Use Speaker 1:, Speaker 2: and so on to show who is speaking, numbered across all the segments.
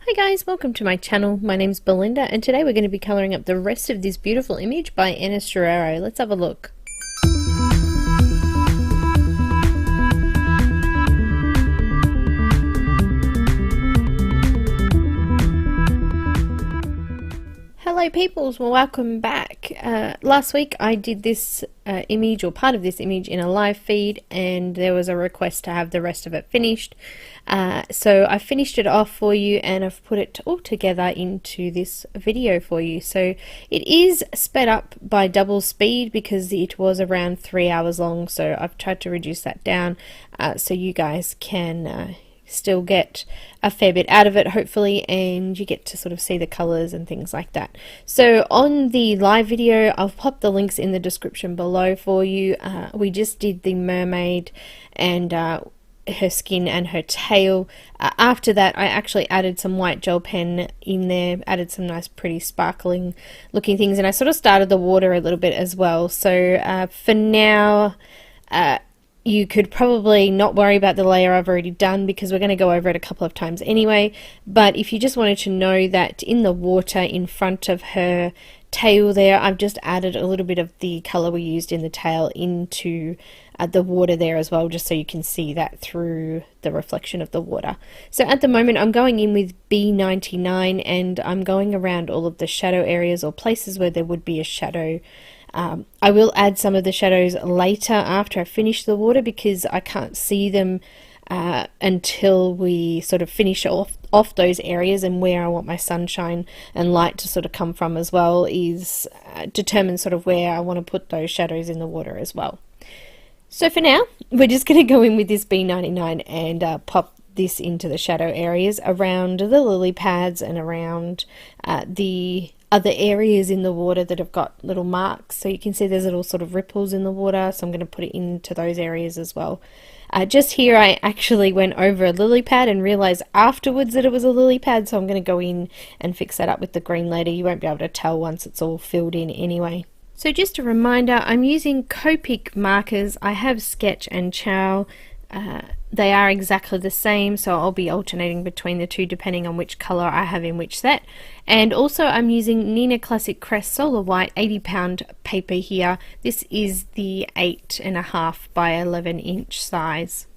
Speaker 1: Hi guys, welcome to my channel. My name's Belinda and today we're going to be colouring up the rest of this beautiful image by Enys Guerrero. Let's have a look. Hello peoples, well welcome back. Last week I did this image or part of this image in a live feed and there was a request to have the rest of it finished. So I finished it off for you and I've put it all together into this video for you. So it is sped up by double speed because it was around 3 hours long, so I've tried to reduce that down so you guys can still get a fair bit out of it hopefully, and you get to sort of see the colors and things like that. So on the live video I'll pop the links in the description below for you. We just did the mermaid and her skin and her tail. After that I actually added some white gel pen in there, added some nice pretty sparkling looking things, and I sort of started the water a little bit as well. So for now you could probably not worry about the layer I've already done because we're going to go over it a couple of times anyway. But if you just wanted to know that in the water in front of her tail there, I've just added a little bit of the colour we used in the tail into the water there as well, just so you can see that through the reflection of the water. So at the moment I'm going in with B99 and I'm going around all of the shadow areas or places where there would be a shadow. I will add some of the shadows later after I finish the water because I can't see them until we sort of finish off those areas, and where I want my sunshine and light to sort of come from as well is determine sort of where I want to put those shadows in the water as well. So for now we're just going to go in with this B99 and pop this into the shadow areas around the lily pads and around the other areas in the water that have got little marks. So you can see there's little sort of ripples in the water, so I'm going to put it into those areas as well. Just here I actually went over a lily pad and realized afterwards that it was a lily pad, so I'm going to go in and fix that up with the green later. You won't be able to tell once it's all filled in anyway. So just a reminder, I'm using Copic markers. I have Sketch and Chow. They are exactly the same, so I'll be alternating between the two depending on which colour I have in which set. And also I'm using Neenah Classic Crest Solar White 80-pound paper here. This is the 8.5 by 11 inch size.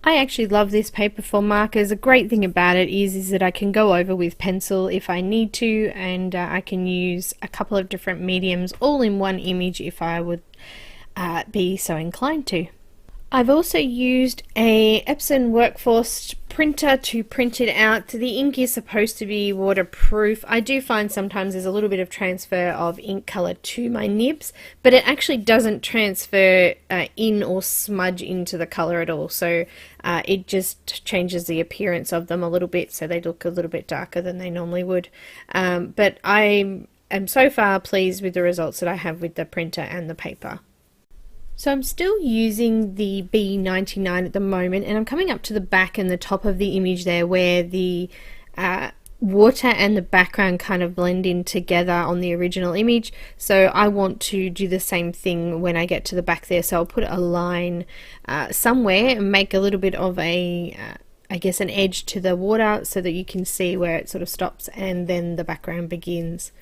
Speaker 1: I actually love this paper for markers. The great thing about it is that I can go over with pencil if I need to, and I can use a couple of different mediums all in one image if I would be so inclined to. I've also used a Epson Workforce printer to print it out. The ink is supposed to be waterproof. I do find sometimes there's a little bit of transfer of ink colour to my nibs, but it actually doesn't transfer in or smudge into the colour at all. So it just changes the appearance of them a little bit, so they look a little bit darker than they normally would. But I am so far pleased with the results that I have with the printer and the paper. So I'm still using the B99 at the moment, and I'm coming up to the back and the top of the image there where the water and the background kind of blend in together on the original image. So I want to do the same thing when I get to the back there, so I'll put a line somewhere and make a little bit of a I guess an edge to the water so that you can see where it sort of stops and then the background begins.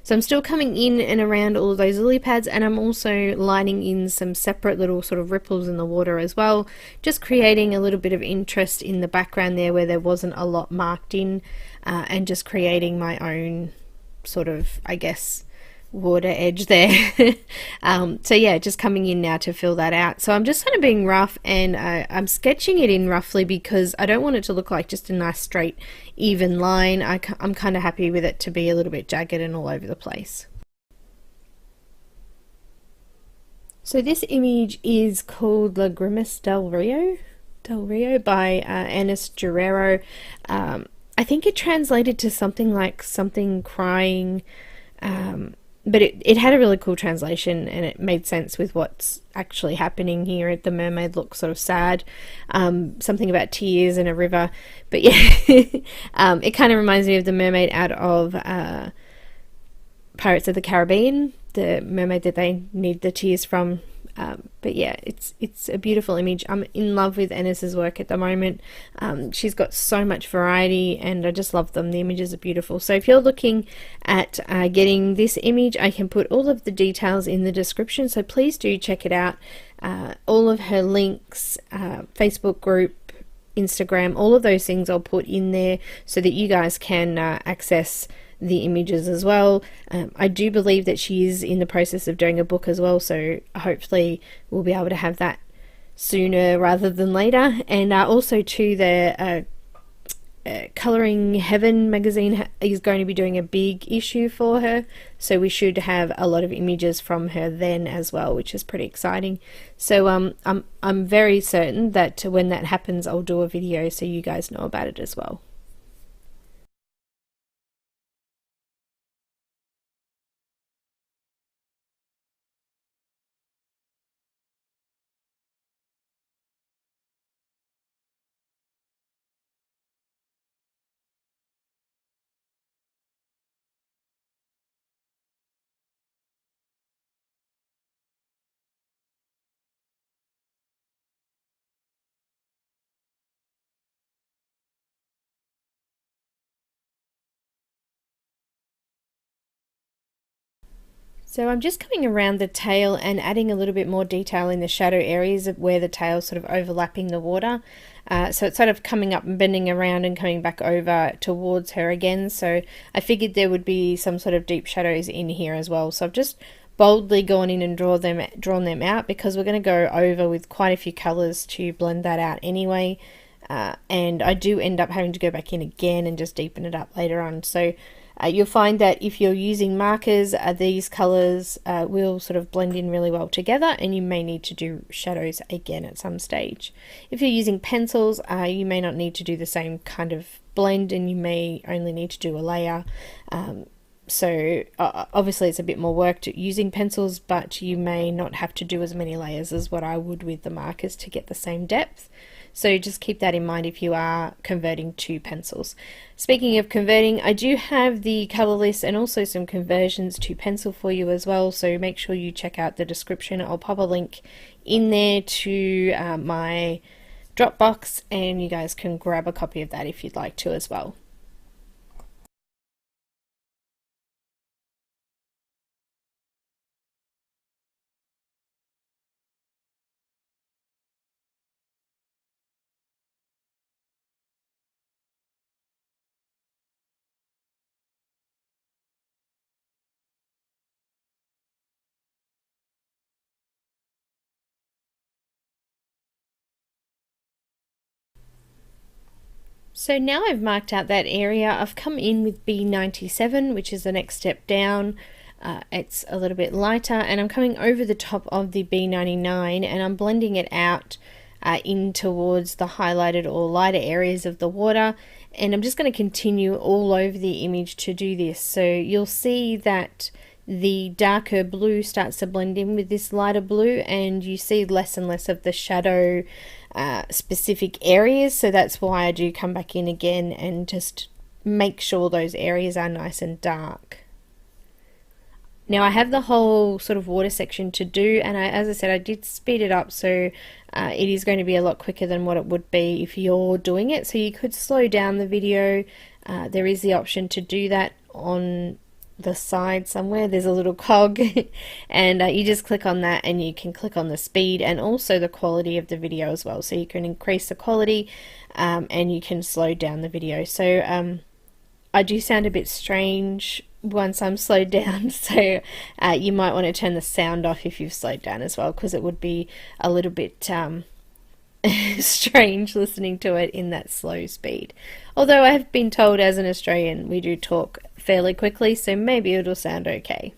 Speaker 1: So I'm still coming in and around all of those lily pads, and I'm also lining in some separate little sort of ripples in the water as well, just creating a little bit of interest in the background there where there wasn't a lot marked in, and just creating my own sort of, I guess, water edge there. So yeah, just coming in now to fill that out. So I'm just kind of being rough, and I'm sketching it in roughly because I don't want it to look like just a nice straight even line. I'm kind of happy with it to be a little bit jagged and all over the place. So this image is called Lágrimas del río by Enys Guerrero. I think it translated to something like something crying, but it had a really cool translation and it made sense with what's actually happening here. The mermaid looks sort of sad, something about tears and a river, but yeah, it kind of reminds me of the mermaid out of Pirates of the Caribbean, the mermaid that they need the tears from But yeah, it's a beautiful image. I'm in love with Enys's work at the moment. She's got so much variety and I just love them. The images are beautiful. So if you're looking at getting this image, I can put all of the details in the description, so please do check it out. All of her links, Facebook group, Instagram, all of those things I'll put in there so that you guys can access the images as well. I do believe that she is in the process of doing a book as well, so hopefully we'll be able to have that sooner rather than later. And also too, the Colouring Heaven magazine is going to be doing a big issue for her, so we should have a lot of images from her then as well, which is pretty exciting. So I'm very certain that when that happens I'll do a video so you guys know about it as well. So I'm just coming around the tail and adding a little bit more detail in the shadow areas of where the tail sort of overlapping the water. So it's sort of coming up and bending around and coming back over towards her again. So I figured there would be some sort of deep shadows in here as well. So I've just boldly gone in and drawn them out because we're going to go over with quite a few colors to blend that out anyway. And I do end up having to go back in again and just deepen it up later on. So you'll find that if you're using markers, these colors will sort of blend in really well together, and you may need to do shadows again at some stage. If you're using pencils, you may not need to do the same kind of blend, and you may only need to do a layer. So obviously it's a bit more work using pencils, but you may not have to do as many layers as what I would with the markers to get the same depth. So just keep that in mind if you are converting to pencils. Speaking of converting, I do have the color list and also some conversions to pencil for you as well, so make sure you check out the description. I'll pop a link in there to my Dropbox, and you guys can grab a copy of that if you'd like to as well. So now I've marked out that area, I've come in with B97, which is the next step down. It's a little bit lighter, and I'm coming over the top of the B99 and I'm blending it out in towards the highlighted or lighter areas of the water, and I'm just going to continue all over the image to do this. So you'll see that the darker blue starts to blend in with this lighter blue, and you see less and less of the shadow specific areas. So that's why I do come back in again and just make sure those areas are nice and dark. Now I have the whole sort of water section to do, and as I said, I did speed it up, so it is going to be a lot quicker than what it would be if you're doing it. So you could slow down the video. There is the option to do that on the side somewhere. There's a little cog and you just click on that, and you can click on the speed and also the quality of the video as well. So you can increase the quality and you can slow down the video. So I do sound a bit strange once I'm slowed down, so you might want to turn the sound off if you've slowed down as well, because it would be a little bit strange listening to it in that slow speed. Although I have been told as an Australian we do talk fairly quickly, so maybe it'll sound okay.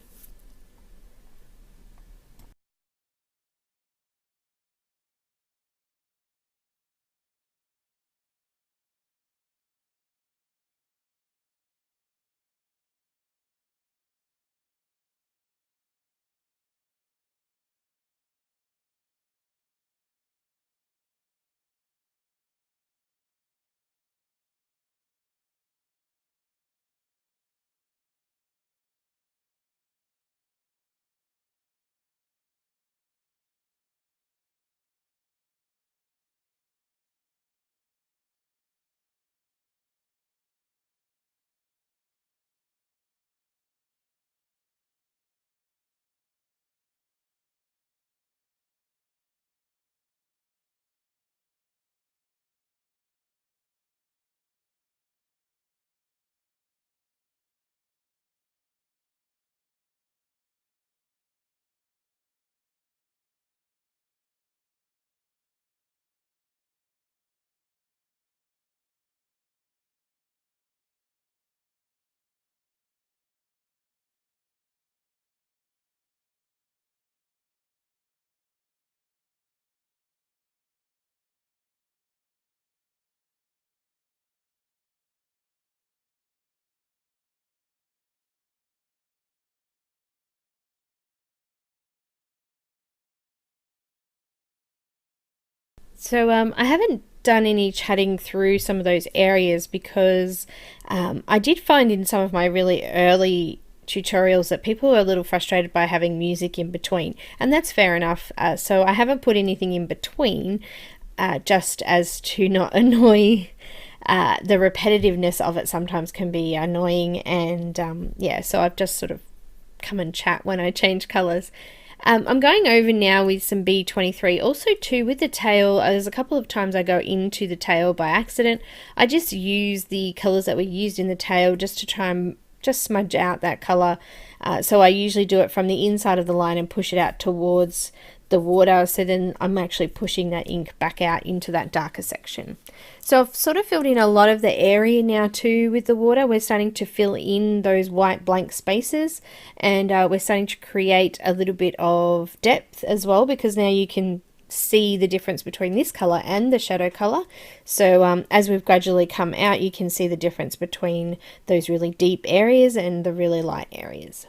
Speaker 1: So I haven't done any chatting through some of those areas because I did find in some of my really early tutorials that people were a little frustrated by having music in between, and that's fair enough. So I haven't put anything in between just as to not annoy. The repetitiveness of it sometimes can be annoying, and yeah, so I've just sort of come and chat when I change colors. I'm going over now with some B23. Also too, with the tail, there's a couple of times I go into the tail by accident. I just use the colors that were used in the tail just to try and just smudge out that color. So I usually do it from the inside of the line and push it out towards the water, so then I'm actually pushing that ink back out into that darker section. So I've sort of filled in a lot of the area now too with the water. We're starting to fill in those white blank spaces, and we're starting to create a little bit of depth as well, because now you can see the difference between this color and the shadow color. So as we've gradually come out, you can see the difference between those really deep areas and the really light areas.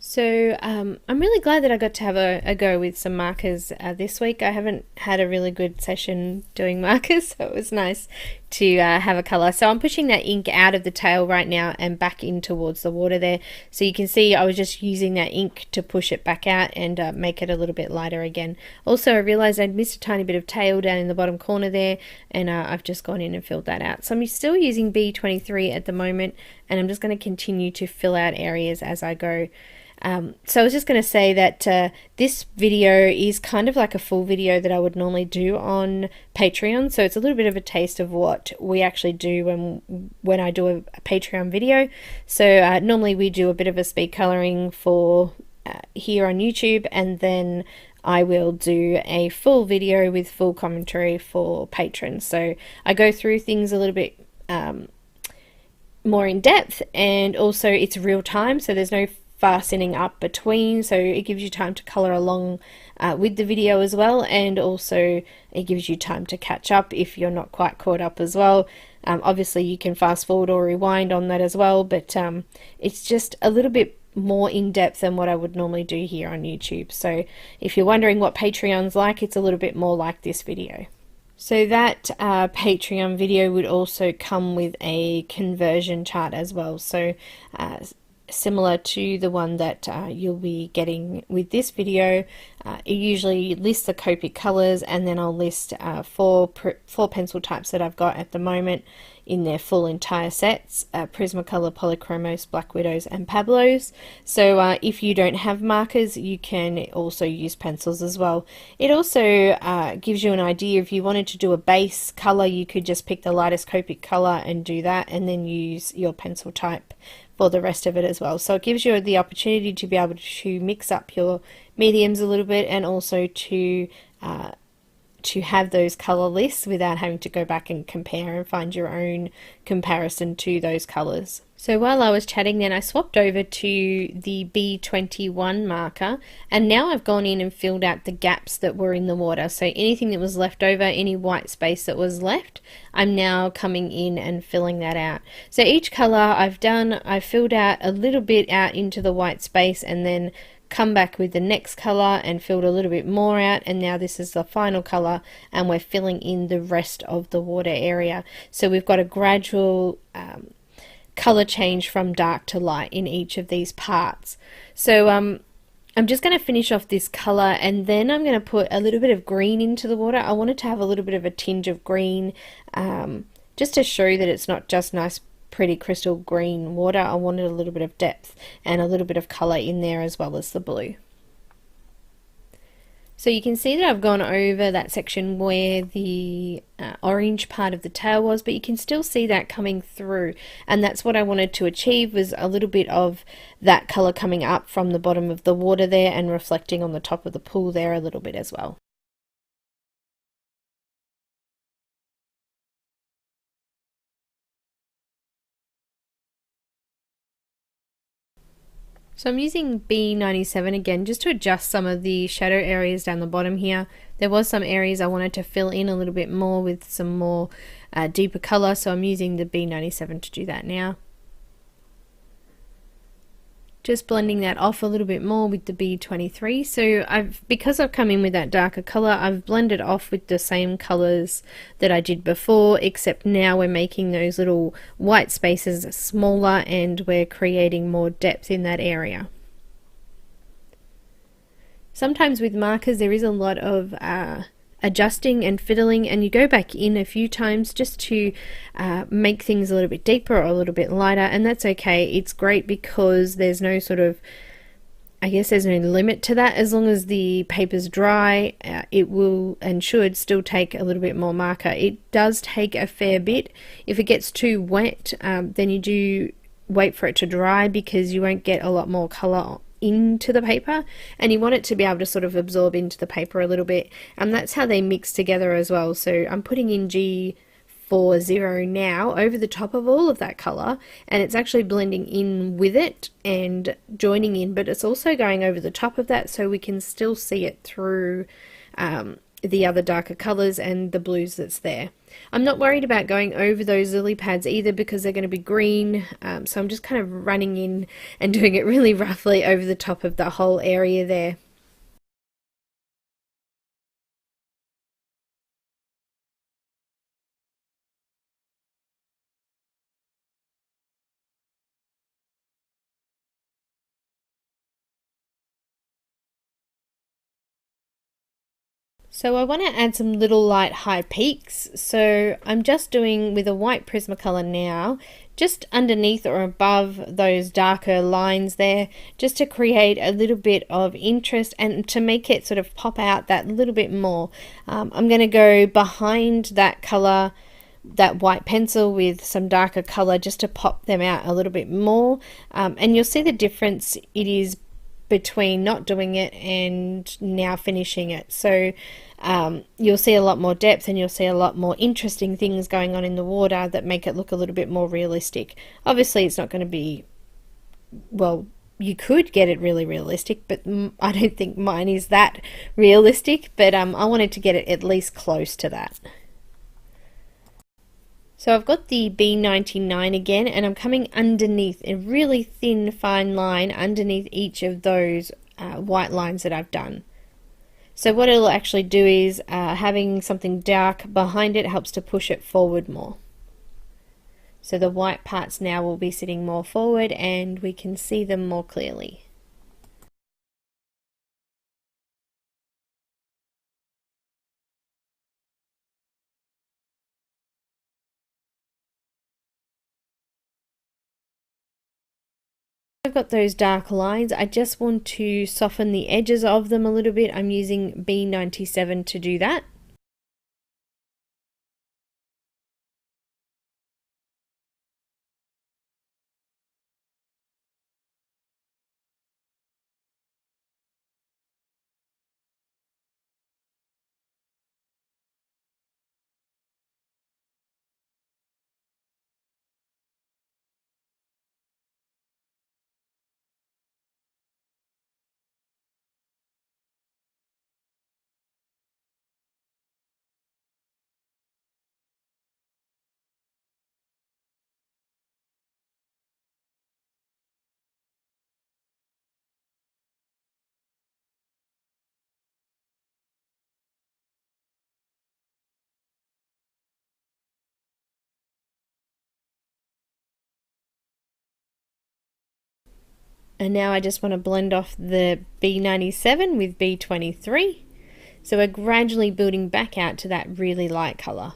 Speaker 1: So I'm really glad that I got to have a go with some markers this week. I haven't had a really good session doing markers, so it was nice to have a colour. So I'm pushing that ink out of the tail right now and back in towards the water there. So you can see I was just using that ink to push it back out and make it a little bit lighter again. Also, I realised I'd missed a tiny bit of tail down in the bottom corner there, and I've just gone in and filled that out. So I'm still using B23 at the moment, and I'm just going to continue to fill out areas as I go. So I was just going to say that this video is kind of like a full video that I would normally do on Patreon, so it's a little bit of a taste of what we actually do when I do a Patreon video. So normally we do a bit of a speed colouring for here on YouTube, and then I will do a full video with full commentary for patrons. So I go through things a little bit more in depth, and also it's real time, so there's no fastening up between, so it gives you time to color along with the video as well, and also it gives you time to catch up if you're not quite caught up as well. Obviously you can fast forward or rewind on that as well, but it's just a little bit more in depth than what I would normally do here on YouTube. So if you're wondering what Patreon's like, it's a little bit more like this video. So that Patreon video would also come with a conversion chart as well. So similar to the one that you'll be getting with this video, it usually lists the Copic colors, and then I'll list four pencil types that I've got at the moment in their full entire sets: Prismacolor, Polychromos, Black Widows and Pablos. So if you don't have markers, you can also use pencils as well. It also gives you an idea. If you wanted to do a base color, you could just pick the lightest Copic color and do that, and then use your pencil type for the rest of it as well. So it gives you the opportunity to be able to mix up your mediums a little bit, and also to have those color lists without having to go back and compare and find your own comparison to those colors. So while I was chatting then, I swapped over to the B21 marker, and now I've gone in and filled out the gaps that were in the water. So anything that was left over, any white space that was left, I'm now coming in and filling that out. So each color I've filled out a little bit out into the white space, and then come back with the next color and filled a little bit more out, and now this is the final color, and we're filling in the rest of the water area. So we've got a gradual color change from dark to light in each of these parts. So I'm just going to finish off this color, and then I'm going to put a little bit of green into the water. I wanted to have a little bit of a tinge of green, just to show that it's not just nice pretty crystal green water. I wanted a little bit of depth and a little bit of color in there, as well as the blue. So you can see that I've gone over that section where the orange part of the tail was, but you can still see that coming through, and that's what I wanted to achieve, was a little bit of that color coming up from the bottom of the water there and reflecting on the top of the pool there a little bit as well. So I'm using B97 again just to adjust some of the shadow areas down the bottom here. There was some areas I wanted to fill in a little bit more with some more deeper color, so I'm using the B97 to do that now. Just blending that off a little bit more with the B23. So because I've come in with that darker color, I've blended off with the same colors that I did before, except now we're making those little white spaces smaller and we're creating more depth in that area. Sometimes with markers there is a lot of adjusting and fiddling, and you go back in a few times just to make things a little bit deeper or a little bit lighter, and that's okay. It's great because there's no sort of, I guess there's no limit to that. As long as the paper's dry, it will and should still take a little bit more marker. It does take a fair bit. If it gets too wet, then you do wait for it to dry, because you won't get a lot more color into the paper, and you want it to be able to sort of absorb into the paper a little bit, and that's how they mix together as well. So I'm putting in G40 now over the top of all of that color, and it's actually blending in with it and joining in, but it's also going over the top of that so we can still see it through the other darker colors and the blues that's there. I'm not worried about going over those lily pads either, because they're going to be green, so I'm just kind of running in and doing it really roughly over the top of the whole area there. So I want to add some little light high peaks, so I'm just doing with a white Prismacolor now, just underneath or above those darker lines there, just to create a little bit of interest and to make it sort of pop out that little bit more. I'm going to go behind that color, that white pencil, with some darker color just to pop them out a little bit more, and you'll see the difference it is between not doing it and now finishing it. So you'll see a lot more depth, and you'll see a lot more interesting things going on in the water that make it look a little bit more realistic. Obviously it's not going to be, well, you could get it really realistic, but I don't think mine is that realistic, but I wanted to get it at least close to that. So I've got the B99 again, and I'm coming underneath a really thin fine line underneath each of those white lines that I've done. So what it'll actually do is having something dark behind it helps to push it forward more. So the white parts now will be sitting more forward and we can see them more clearly. I've got those dark lines. I just want to soften the edges of them a little bit. I'm using B97 to do that. And now I just want to blend off the B97 with B23. So we're gradually building back out to that really light colour.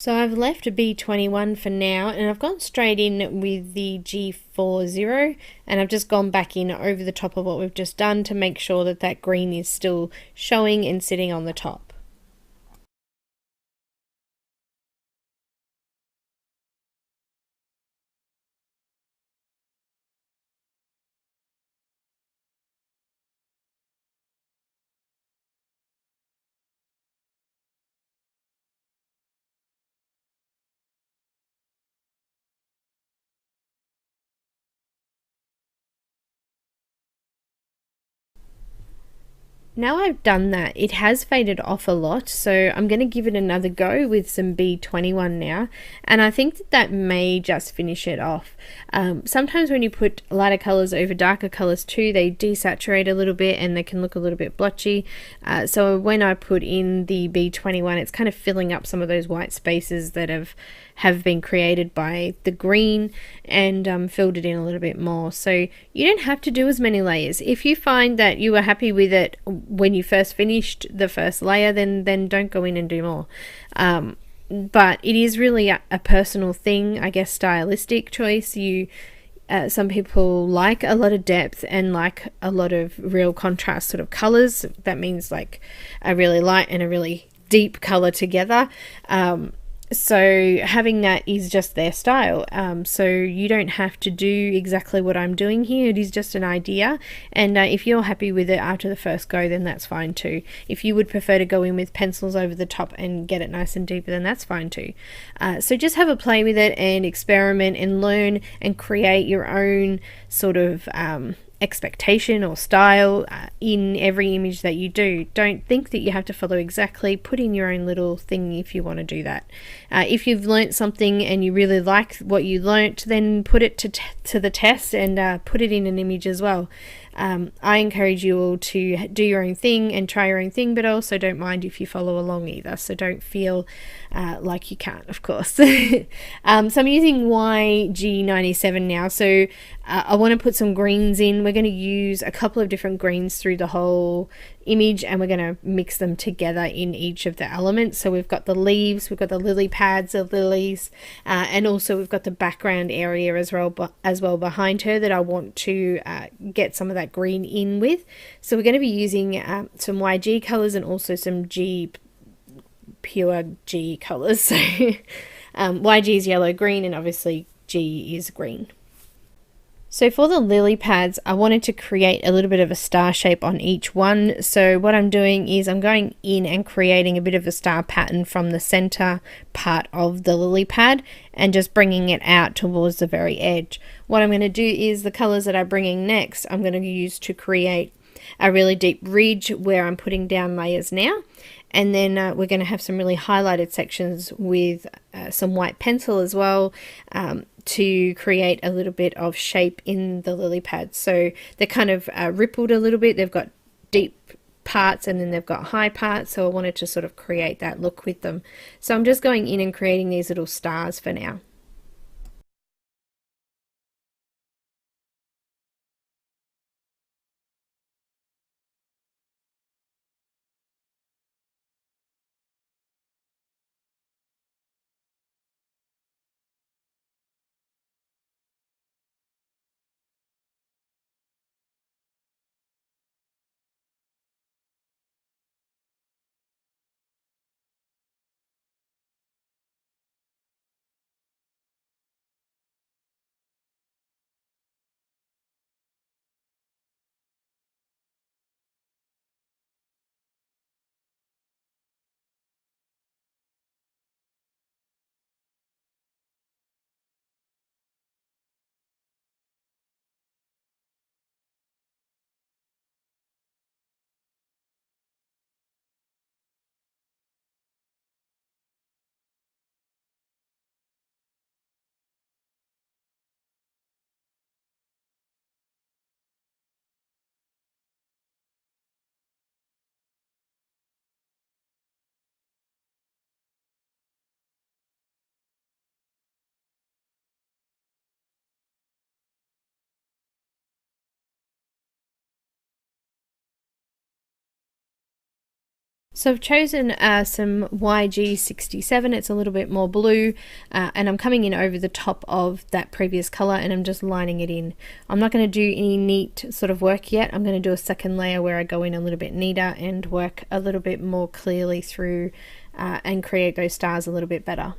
Speaker 1: So I've left a B21 for now, and I've gone straight in with the G40, and I've just gone back in over the top of what we've just done to make sure that that green is still showing and sitting on the top. Now I've done that, it has faded off a lot, so I'm going to give it another go with some B21 now, and I think that that may just finish it off. Sometimes when you put lighter colours over darker colours too, they desaturate a little bit and they can look a little bit blotchy. So when I put in the B21, it's kind of filling up some of those white spaces that have been created by the green, and filled it in a little bit more. So you don't have to do as many layers. If you find that you were happy with it when you first finished the first layer, then don't go in and do more. But it is really a personal thing, I guess, stylistic choice. Some people like a lot of depth and like a lot of real contrast sort of colors. That means like a really light and a really deep color together. So having that is just their style. So you don't have to do exactly what I'm doing here. It is just an idea, and if you're happy with it after the first go, then that's fine too. If you would prefer to go in with pencils over the top and get it nice and deeper, then that's fine too. So just have a play with it and experiment and learn and create your own sort of expectation or style in every image that you do. Don't think that you have to follow exactly. Put in your own little thing if you want to do that. If you've learnt something and you really like what you learnt, then put it to the test and put it in an image as well. I encourage you all to do your own thing and try your own thing, but I also don't mind if you follow along either, so don't feel like you can't, of course. So I'm using YG97 now, so I want to put some greens in. We're going to use a couple of different greens through the whole image, and we're going to mix them together in each of the elements. So we've got the leaves, we've got the lily pads of lilies, and also we've got the background area as well behind her that I want to get some of that green in with. So we're going to be using some YG colors and also some pure G colors. So YG is yellow green, and obviously G is green. So for the lily pads, I wanted to create a little bit of a star shape on each one. So what I'm doing is I'm going in and creating a bit of a star pattern from the center part of the lily pad and just bringing it out towards the very edge. What I'm going to do is the colors that I'm bringing next, I'm going to use to create a really deep ridge where I'm putting down layers now. And then we're going to have some really highlighted sections with some white pencil as well, to create a little bit of shape in the lily pads. So they're kind of rippled a little bit. They've got deep parts and then they've got high parts, so I wanted to sort of create that look with them. So I'm just going in and creating these little stars for now. So I've chosen some YG67, it's a little bit more blue, and I'm coming in over the top of that previous colour and I'm just lining it in. I'm not going to do any neat sort of work yet. I'm going to do a second layer where I go in a little bit neater and work a little bit more clearly through and create those stars a little bit better.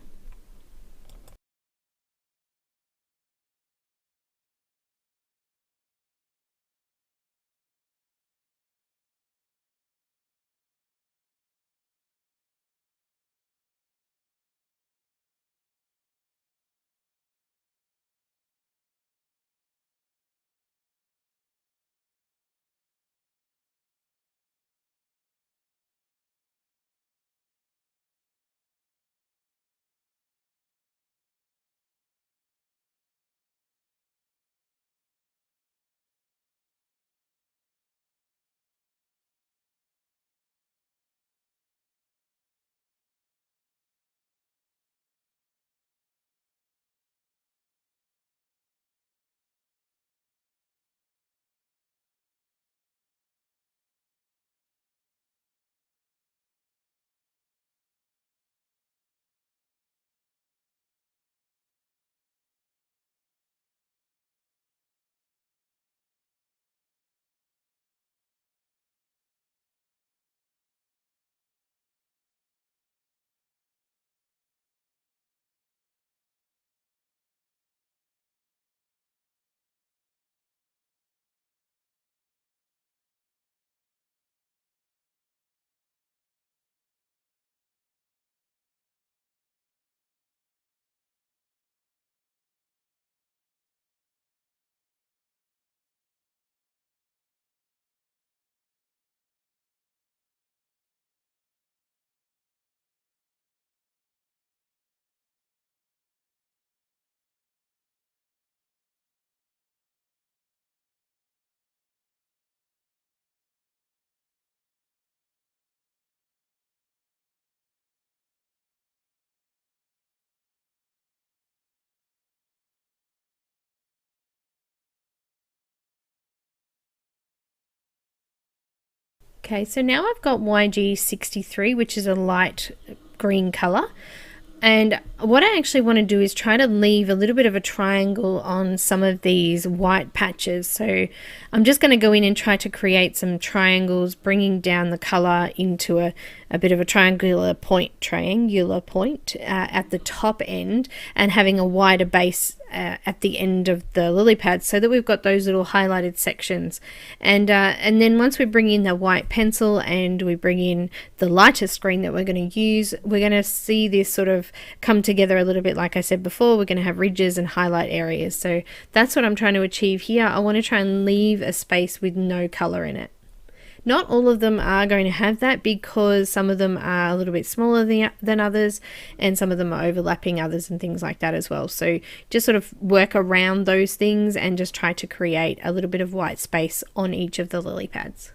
Speaker 1: Okay, so now I've got YG63, which is a light green colour. And what I actually want to do is try to leave a little bit of a triangle on some of these white patches. So I'm just going to go in and try to create some triangles, bringing down the color into a bit of a triangular point at the top end, and having a wider base at the end of the lily pads, so that we've got those little highlighted sections. And then once we bring in the white pencil and we bring in the lightest green that we're going to use, we're going to see this sort of come together a little bit. Like I said before, we're going to have ridges and highlight areas. So that's what I'm trying to achieve here. I want to try and leave a space with no color in it. Not all of them are going to have that, because some of them are a little bit smaller than others, and some of them are overlapping others and things like that as well. So just sort of work around those things and just try to create a little bit of white space on each of the lily pads.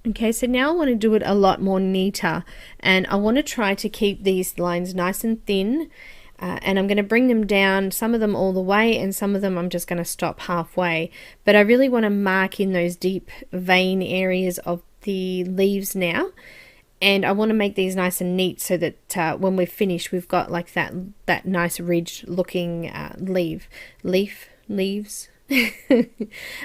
Speaker 1: Okay, so now I want to do it a lot more neater, and I want to try to keep these lines nice and thin, and I'm going to bring them down, some of them all the way, and some of them I'm just going to stop halfway. But I really want to mark in those deep vein areas of the leaves now, and I want to make these nice and neat so that when we're finished, we've got like that nice ridged looking leaves.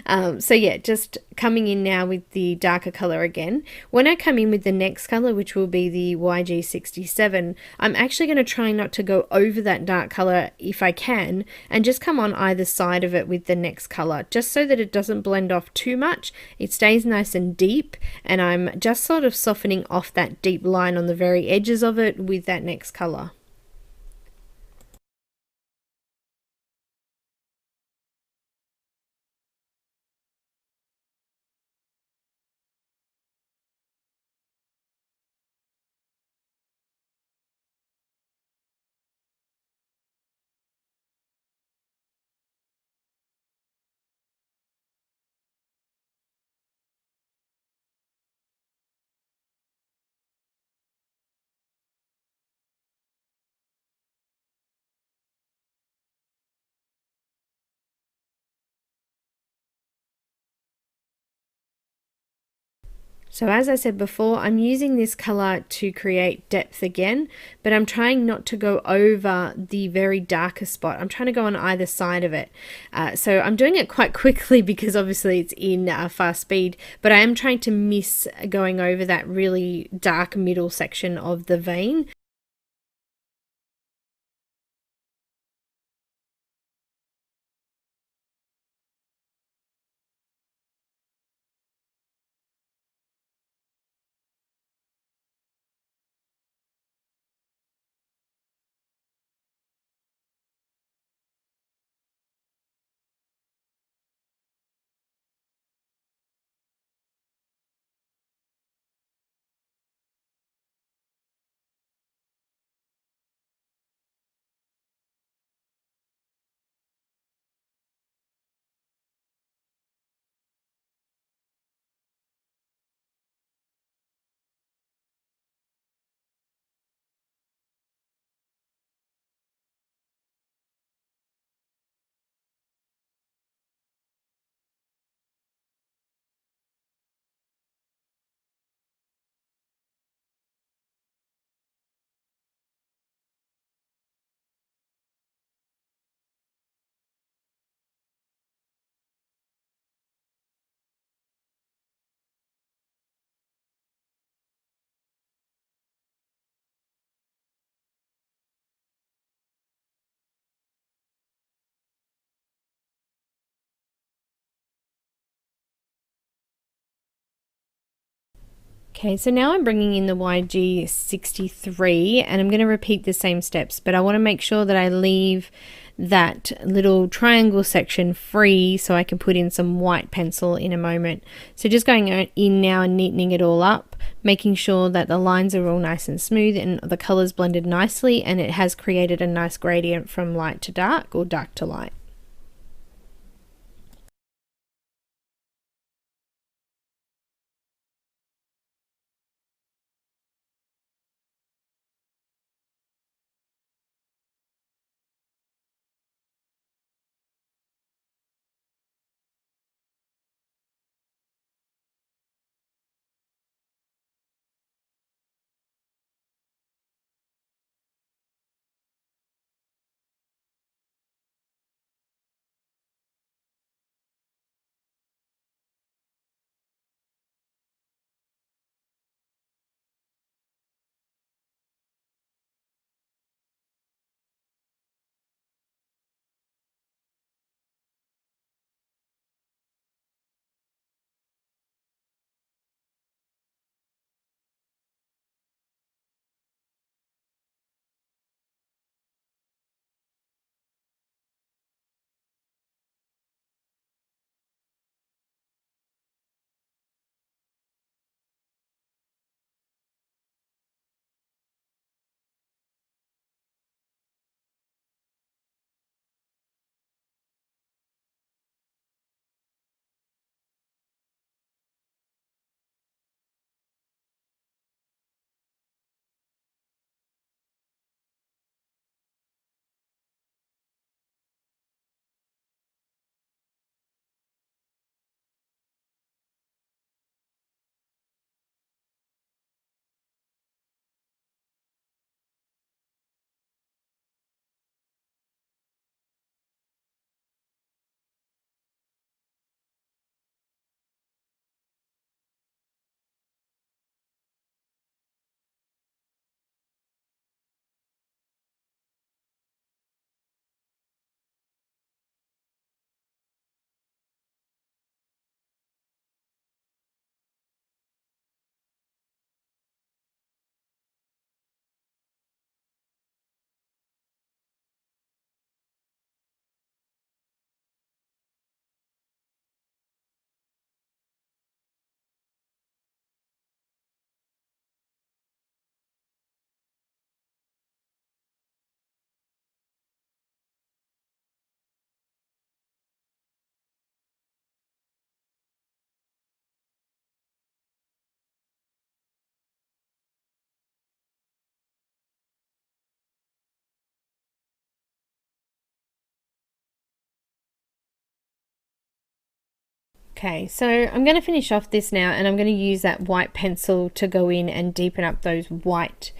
Speaker 1: So yeah, just coming in now with the darker color again. When I come in with the next color, which will be the YG67, I'm actually going to try not to go over that dark color if I can, and just come on either side of it with the next color, just so that it doesn't blend off too much. It stays nice and deep, and I'm just sort of softening off that deep line on the very edges of it with that next color. So as I said before, I'm using this color to create depth again, but I'm trying not to go over the very darkest spot. I'm trying to go on either side of it. So I'm doing it quite quickly because obviously it's in fast speed, but I am trying to miss going over that really dark middle section of the vein. Okay, so now I'm bringing in the YG63 and I'm going to repeat the same steps, but I want to make sure that I leave that little triangle section free so I can put in some white pencil in a moment. So just going in now and neatening it all up, making sure that the lines are all nice and smooth and the colors blended nicely, and it has created a nice gradient from light to dark or dark to light. Okay, so I'm going to finish off this now, and I'm going to use that white pencil to go in and deepen up those white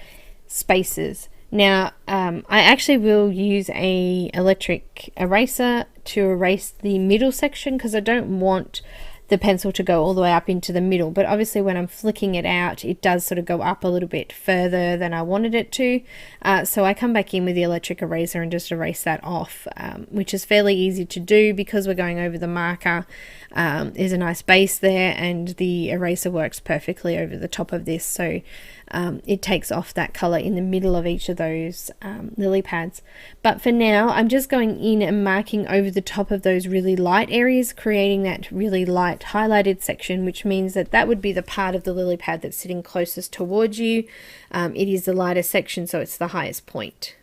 Speaker 1: spaces. Now, I actually will use a electric eraser to erase the middle section because I don't want the pencil to go all the way up into the middle, but obviously when I'm flicking it out it does sort of go up a little bit further than I wanted it to, so I come back in with the electric eraser and just erase that off, which is fairly easy to do because we're going over the marker. There's a nice base there and the eraser works perfectly over the top of this, so it takes off that color in the middle of each of those lily pads. But for now I'm just going in and marking over the top of those really light areas, creating that really light highlighted section, which means that that would be the part of the lily pad that's sitting closest towards you. It is the lightest section, so it's the highest point.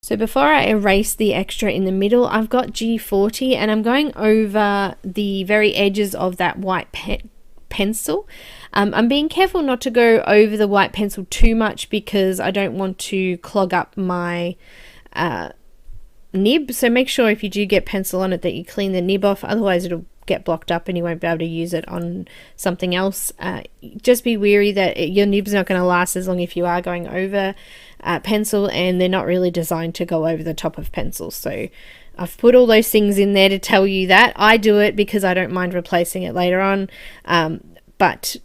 Speaker 1: So before I erase the extra in the middle, I've got G40 and I'm going over the very edges of that white pencil. I'm being careful not to go over the white pencil too much because I don't want to clog up my nib. So make sure if you do get pencil on it that you clean the nib off, otherwise it'll get blocked up and you won't be able to use it on something else. Just be wary that your nib's not going to last as long if you are going over pencil, and they're not really designed to go over the top of pencils. So I've put all those things in there to tell you that. I do it because I don't mind replacing it later on, but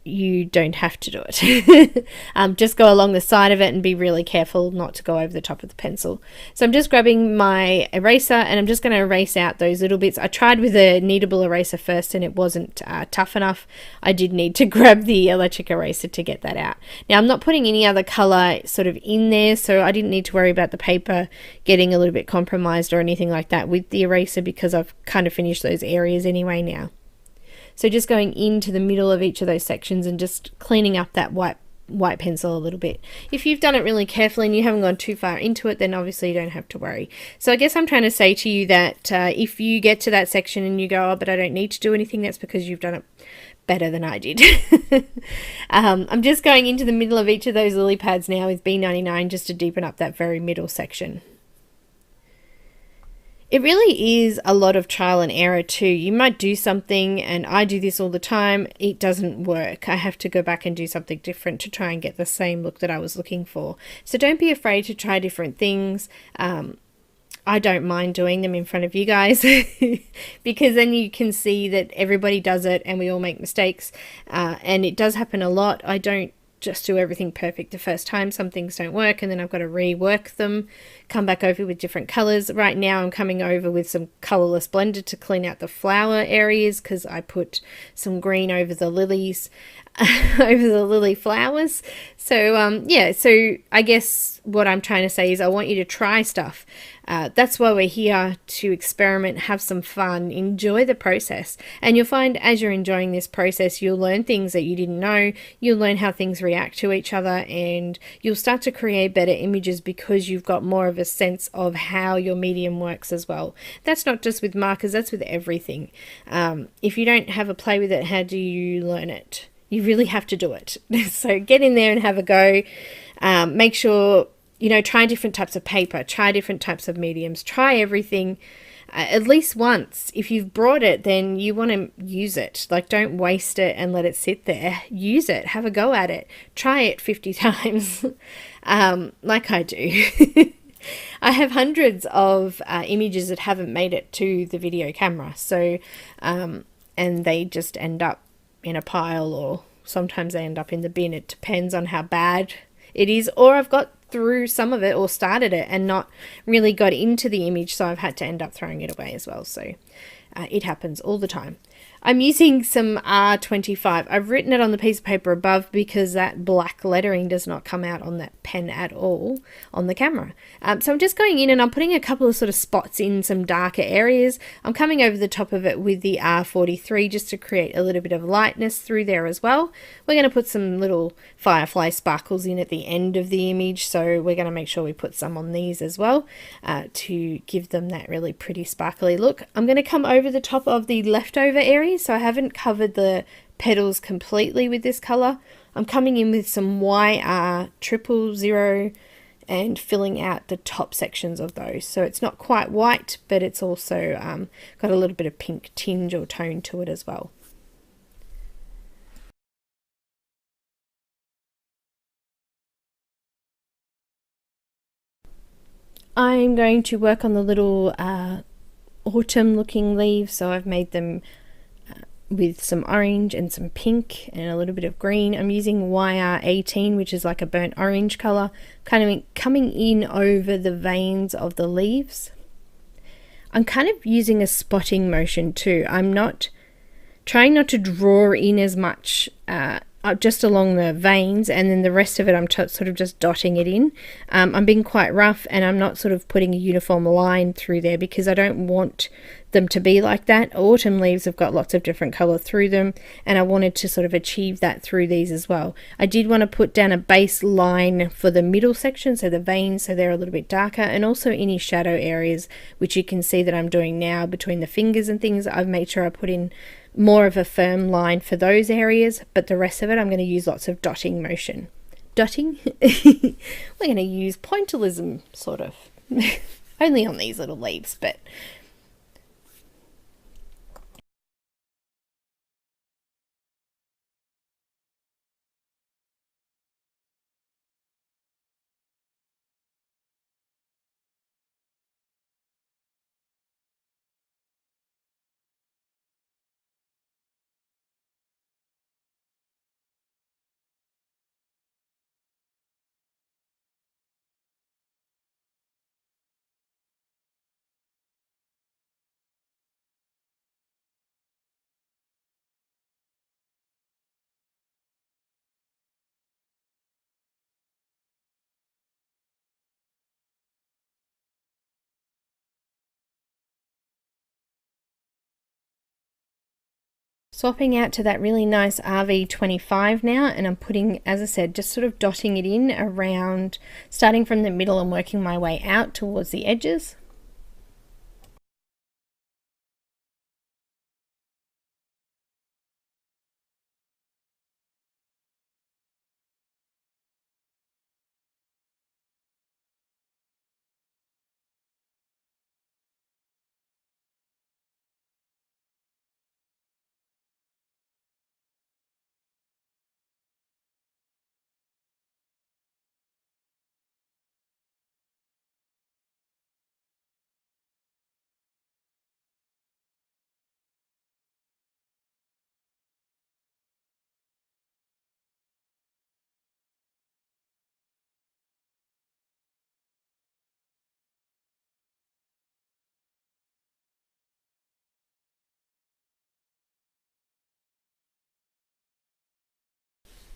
Speaker 1: you don't have to do it. Just go along the side of it and be really careful not to go over the top of the pencil. So I'm just grabbing my eraser and I'm just going to erase out those little bits. I tried with a kneadable eraser first and it wasn't tough enough. I did need to grab the electric eraser to get that out. Now I'm not putting any other color sort of in there, so I didn't need to worry about the paper getting a little bit compromised or anything like that with the eraser because I've kind of finished those areas anyway now. So just going into the middle of each of those sections and just cleaning up that white pencil a little bit. If you've done it really carefully and you haven't gone too far into it, then obviously you don't have to worry. So I guess I'm trying to say to you that if you get to that section and you go, oh, but I don't need to do anything, that's because you've done it better than I did. I'm just going into the middle of each of those lily pads now with B99 just to deepen up that very middle section. It really is a lot of trial and error too. You might do something, and I do this all the time, it doesn't work. I have to go back and do something different to try and get the same look that I was looking for. So don't be afraid to try different things. I don't mind doing them in front of you guys because then you can see that everybody does it and we all make mistakes, and it does happen a lot. I don't just do everything perfect the first time. Some things don't work and then I've got to rework them, come back over with different colors. Right now I'm coming over with some colorless blender to clean out the flower areas because I put some green over the lilies over the lily flowers. So yeah, so I guess what I'm trying to say is I want you to try stuff. That's why we're here, to experiment, have some fun, enjoy the process, and you'll find as you're enjoying this process you'll learn things that you didn't know, you'll learn how things react to each other, and you'll start to create better images because you've got more of a sense of how your medium works as well. That's not just with markers, that's with everything. If you don't have a play with it, how do you learn it? You really have to do it. So get in there and have a go. Make sure, you know, try different types of paper, try different types of mediums, try everything at least once. If you've brought it, then you want to use it. Like, don't waste it and let it sit there. Use it, have a go at it, try it 50 times like I do. I have hundreds of images that haven't made it to the video camera, so and they just end up in a pile, or sometimes they end up in the bin. It depends on how bad it is, or I've got through some of it or started it and not really got into the image, so I've had to end up throwing it away as well. So it happens all the time. I'm using some R25. I've written it on the piece of paper above because that black lettering does not come out on that pen at all on the camera. So I'm just going in and I'm putting a couple of sort of spots in some darker areas. I'm coming over the top of it with the R43 just to create a little bit of lightness through there as well. We're going to put some little Firefly Sparkles in at the end of the image, so we're going to make sure we put some on these as well to give them that really pretty sparkly look. I'm going to come over the top of the leftover area, so I haven't covered the petals completely with this colour. I'm coming in with some YR000 and filling out the top sections of those. So it's not quite white, but it's also got a little bit of pink tinge or tone to it as well. I'm going to work on the little autumn looking leaves, so I've made them with some orange and some pink and a little bit of green. I'm using YR18, which is like a burnt orange colour, kind of coming in over the veins of the leaves. I'm kind of using a spotting motion too. I'm not trying not to draw in as much just along the veins, and then the rest of it I'm sort of just dotting it in. I'm being quite rough, and I'm not sort of putting a uniform line through there because I don't want them to be like that. Autumn leaves have got lots of different colour through them, and I wanted to sort of achieve that through these as well. I did want to put down a base line for the middle section, so the veins, so they're a little bit darker, and also any shadow areas, which you can see that I'm doing now between the fingers and things. I've made sure I put in more of a firm line for those areas, but the rest of it I'm going to use lots of dotting motion. Dotting? We're going to use pointillism, sort of. Only on these little leaves, but swapping out to that really nice RV25 now, and I'm putting, as I said, just sort of dotting it in around, starting from the middle and working my way out towards the edges.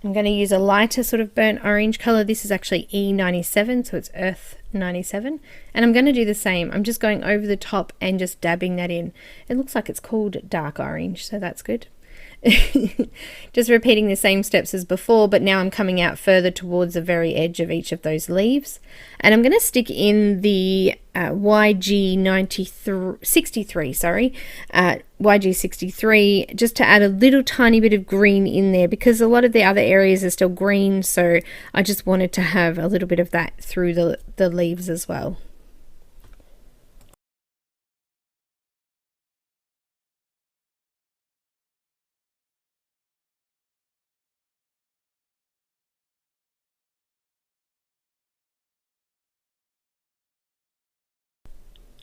Speaker 1: I'm going to use a lighter sort of burnt orange color. This is actually E97, so it's Earth 97. And I'm going to do the same. I'm just going over the top and just dabbing that in. It looks like it's called dark orange, so that's good. Just repeating the same steps as before, but now I'm coming out further towards the very edge of each of those leaves, and I'm going to stick in the YG63 just to add a little tiny bit of green in there, because a lot of the other areas are still green, so I just wanted to have a little bit of that through the leaves as well.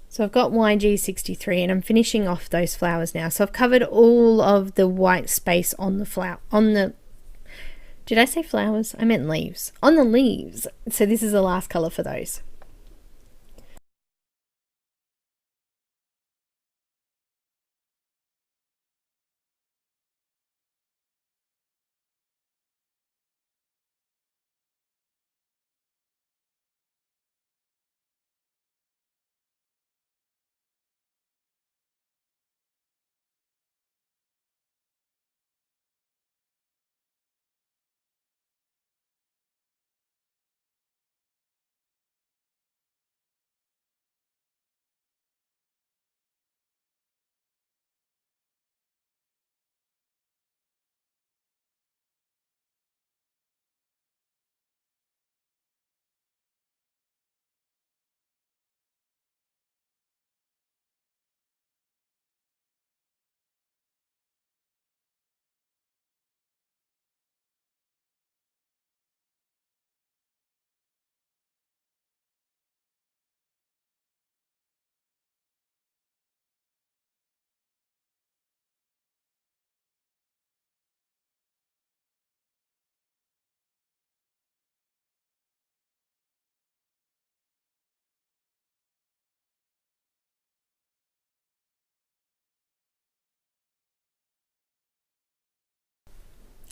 Speaker 1: So I've got YG63 and I'm finishing off those flowers now. So I've covered all of the white space on the flower, did I say flowers? I meant leaves. On the leaves. So this is the last colour for those.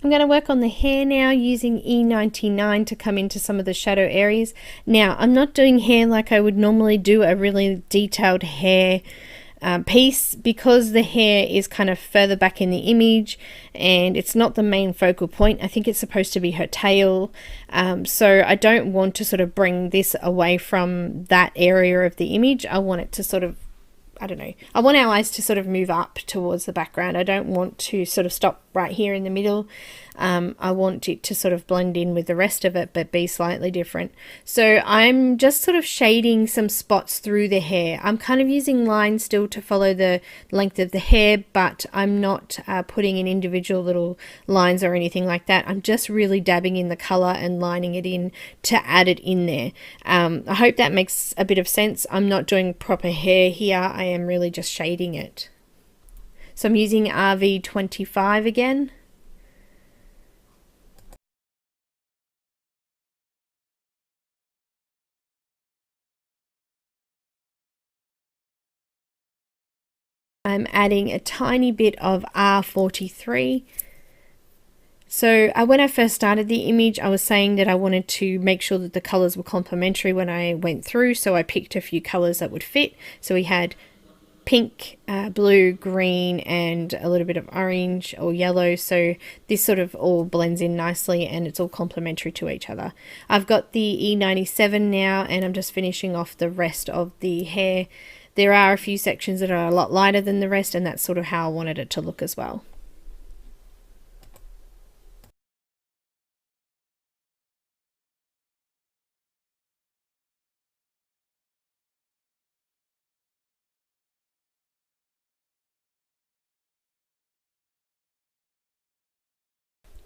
Speaker 1: I'm going to work on the hair now using E99 to come into some of the shadow areas. Now, I'm not doing hair like I would normally do a really detailed hair piece, because the hair is kind of further back in the image and it's not the main focal point. I think it's supposed to be her tail, so I don't want to sort of bring this away from that area of the image. I want it to sort of, I don't know, I want our eyes to sort of move up towards the background. I don't want to sort of stop right here in the middle. I want it to sort of blend in with the rest of it but be slightly different. So I'm just sort of shading some spots through the hair. I'm kind of using lines still to follow the length of the hair, but I'm not putting in individual little lines or anything like that. I'm just really dabbing in the color and lining it in to add it in there. I hope that makes a bit of sense. I'm not doing proper hair here. I am really just shading it. So I'm using RV25 again. I'm adding a tiny bit of R43. So when I first started the image, I was saying that I wanted to make sure that the colors were complementary when I went through, so I picked a few colors that would fit. So we had pink, blue, green, and a little bit of orange or yellow, so this sort of all blends in nicely and it's all complementary to each other. I've got the E97 now and I'm just finishing off the rest of the hair. There are a few sections that are a lot lighter than the rest, and that's sort of how I wanted it to look as well.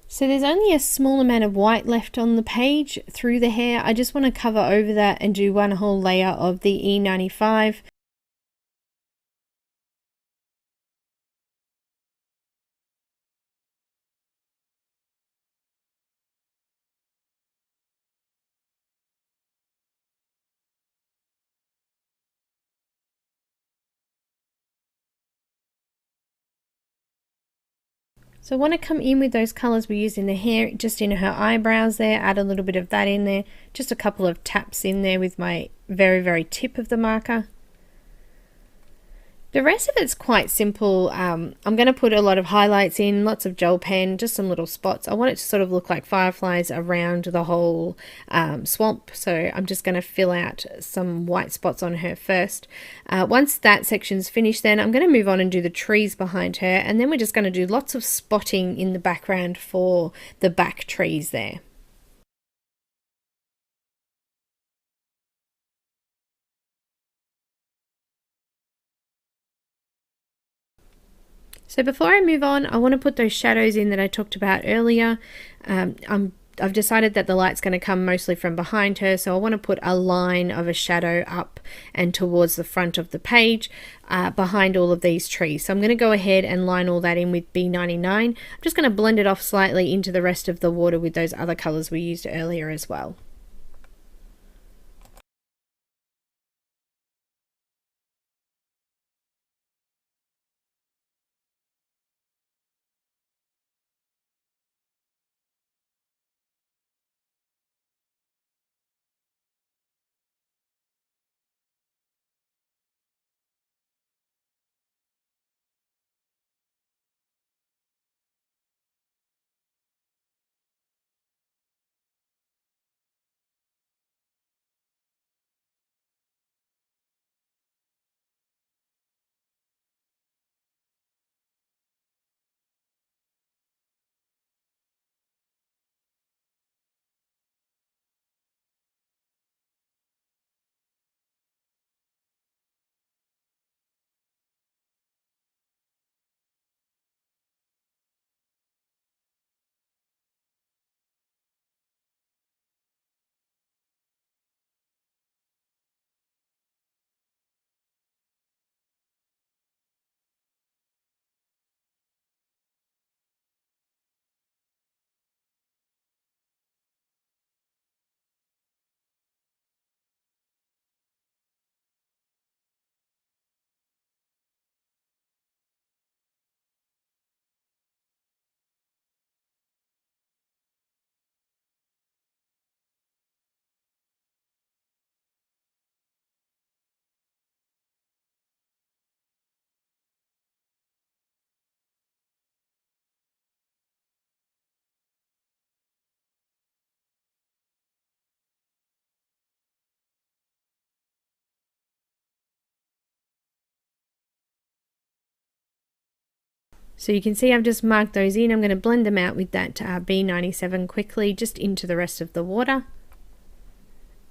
Speaker 1: So there's only a small amount of white left on the page through the hair. I just want to cover over that and do one whole layer of the E95. So I want to come in with those colours we used in the hair, just in her eyebrows there, add a little bit of that in there, just a couple of taps in there with my very, very tip of the marker. The rest of it's quite simple. I'm going to put a lot of highlights in, lots of gel pen, just some little spots. I want it to sort of look like fireflies around the whole swamp, so I'm just going to fill out some white spots on her first. Once that section's finished, then I'm going to move on and do the trees behind her, and then we're just going to do lots of spotting in the background for the back trees there. So before I move on, I want to put those shadows in that I talked about earlier. I've decided that the light's going to come mostly from behind her, so I want to put a line of a shadow up and towards the front of the page behind all of these trees. So I'm going to go ahead and line all that in with B99. I'm just going to blend it off slightly into the rest of the water with those other colours we used earlier as well. So you can see I've just marked those in. I'm going to blend them out with that B97 quickly, just into the rest of the water.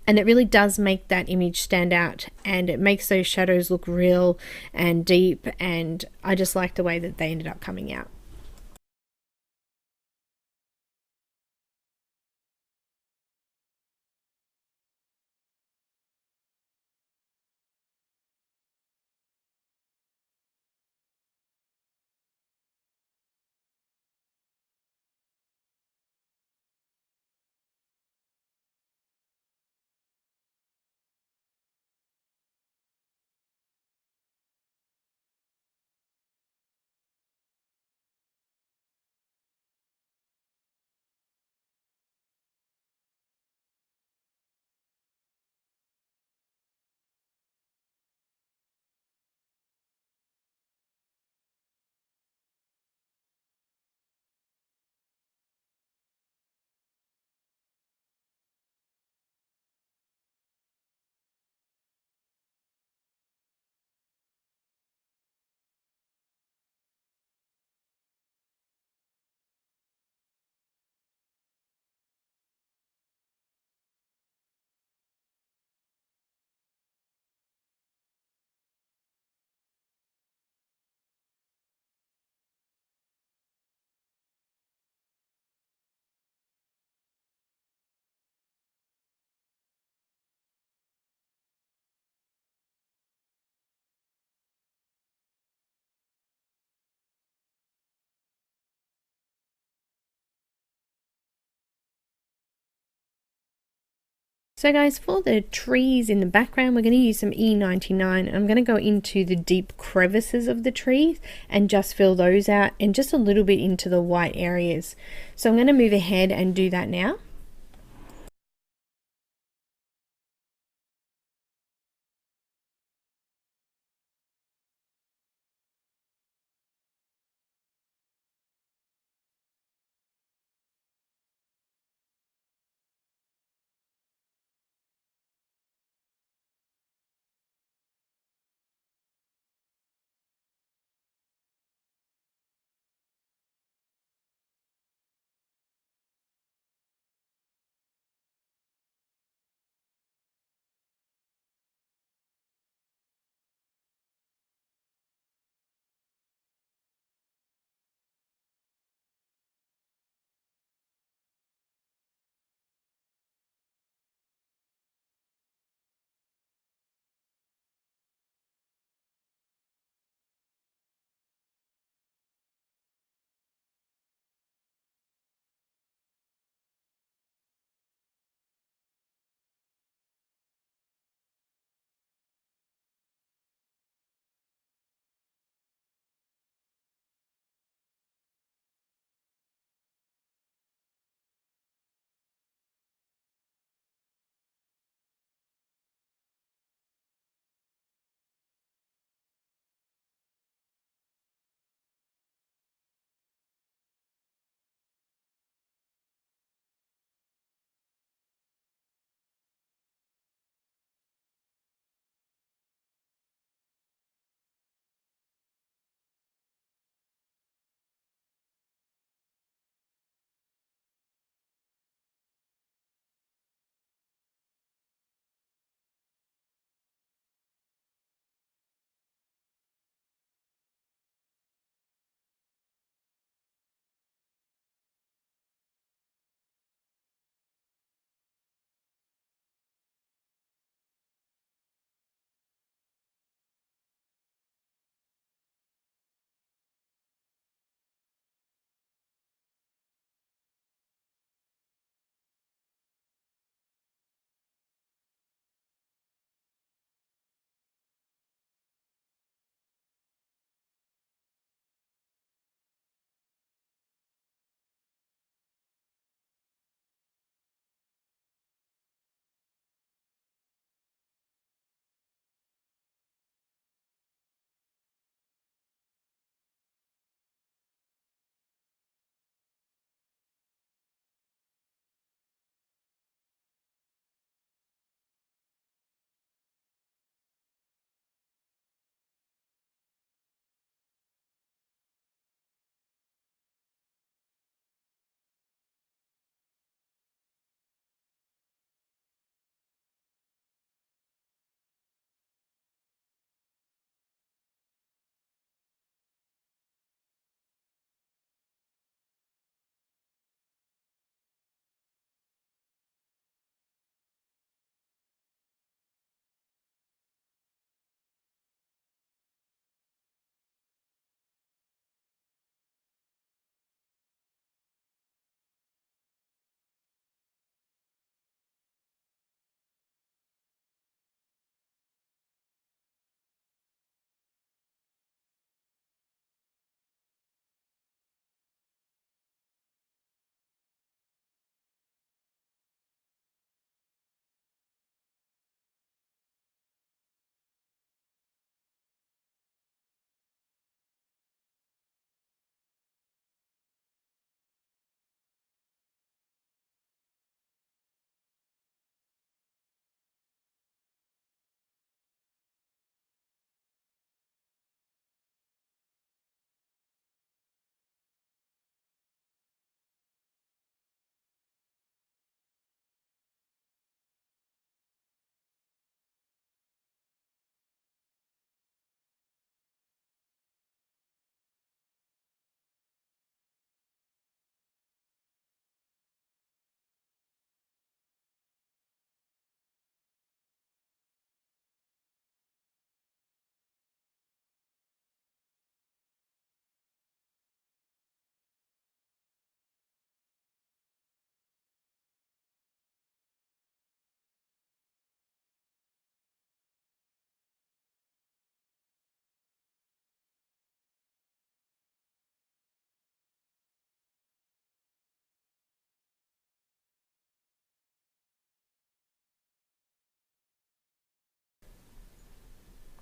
Speaker 1: And it really does make that image stand out, and it makes those shadows look real and deep, and I just like the way that they ended up coming out. So guys, for the trees in the background, we're going to use some E99. I'm going to go into the deep crevices of the trees and just fill those out, and just a little bit into the white areas. So I'm going to move ahead and do that now.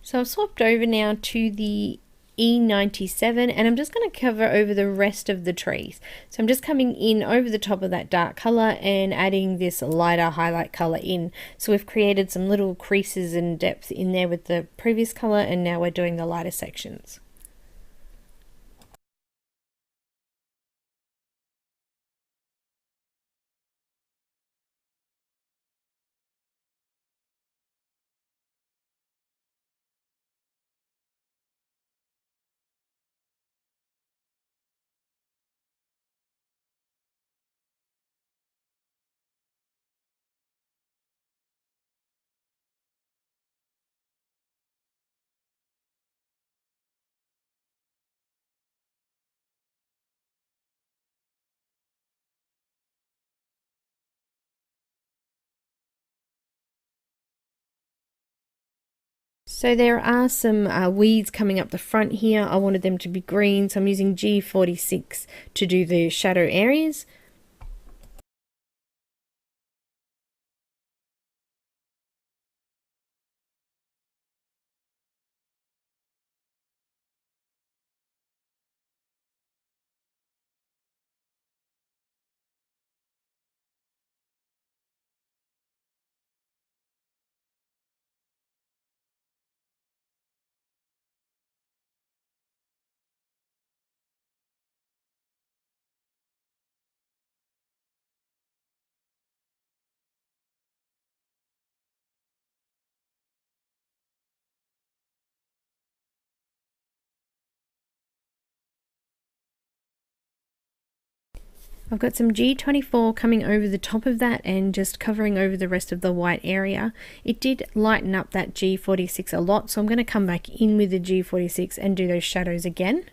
Speaker 1: So I've swapped over now to the E97 and I'm just going to cover over the rest of the trees. So I'm just coming in over the top of that dark color and adding this lighter highlight color in. So we've created some little creases and depth in there with the previous color, and now we're doing the lighter sections. So there are some weeds coming up the front here. I wanted them to be green, so I'm using G46 to do the shadow areas. I've got some G24 coming over the top of that and just covering over the rest of the white area. It did lighten up that G46 a lot, so I'm going to come back in with the G46 and do those shadows again.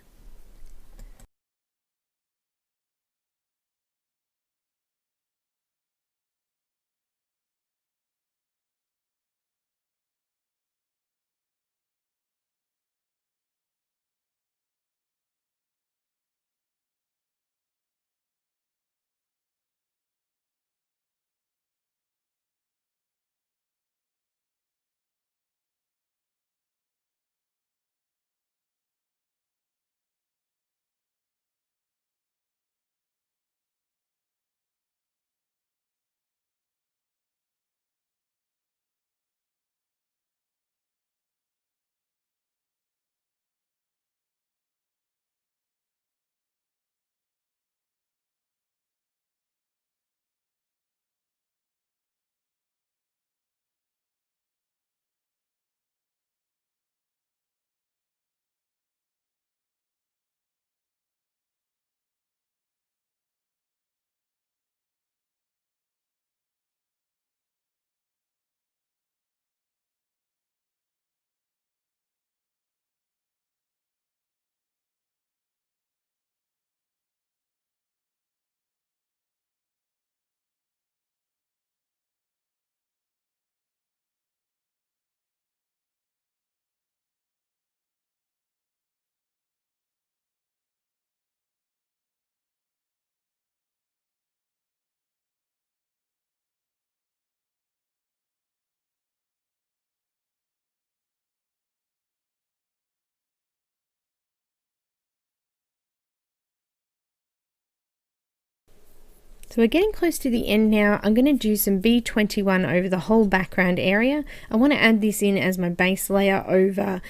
Speaker 1: So we're getting close to the end now. I'm going to do some B21 over the whole background area. I want to add this in as my base layer over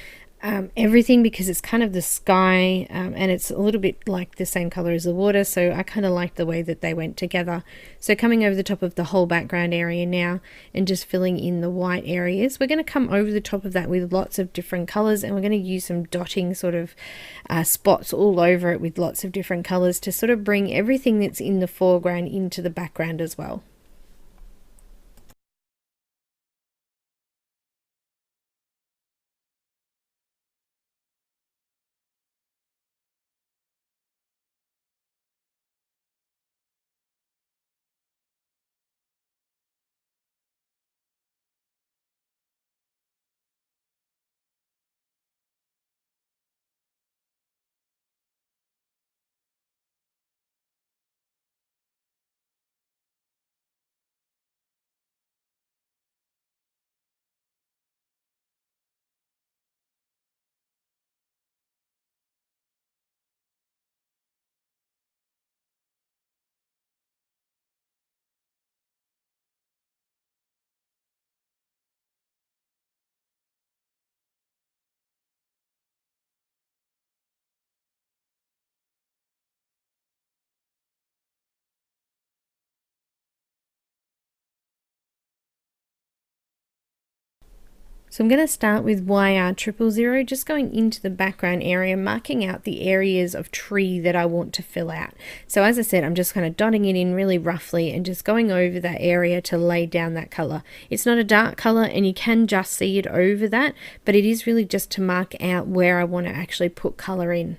Speaker 1: everything because it's kind of the sky and it's a little bit like the same color as the water, so I kind of like the way that they went together. So coming over the top of the whole background area now and just filling in the white areas. We're going to come over the top of that with lots of different colors, and we're going to use some dotting sort of spots all over it with lots of different colors to sort of bring everything that's in the foreground into the background as well. So I'm going to start with YR000, just going into the background area, marking out the areas of tree that I want to fill out. So as I said, I'm just kind of dotting it in really roughly and just going over that area to lay down that color. It's not a dark color and you can just see it over that, but it is really just to mark out where I want to actually put color in.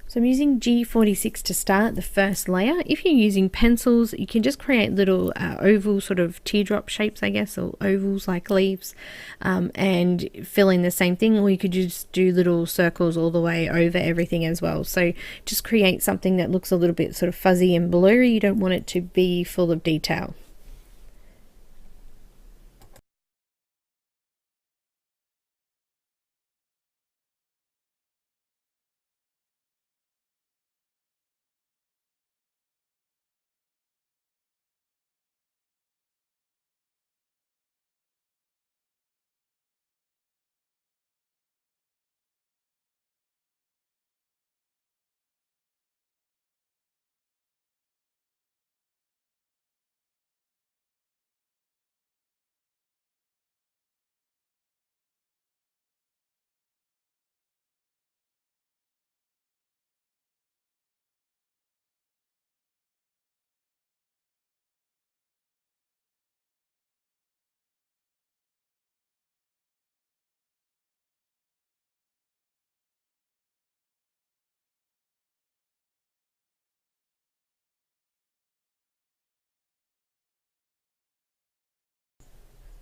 Speaker 1: So I'm using G46 to start the first layer. If you're using pencils, you can just create little oval sort of teardrop shapes, I guess, or ovals like leaves, and fill in the same thing, or you could just do little circles all the way over everything as well. So just create something that looks a little bit sort of fuzzy and blurry. You don't want it to be full of detail.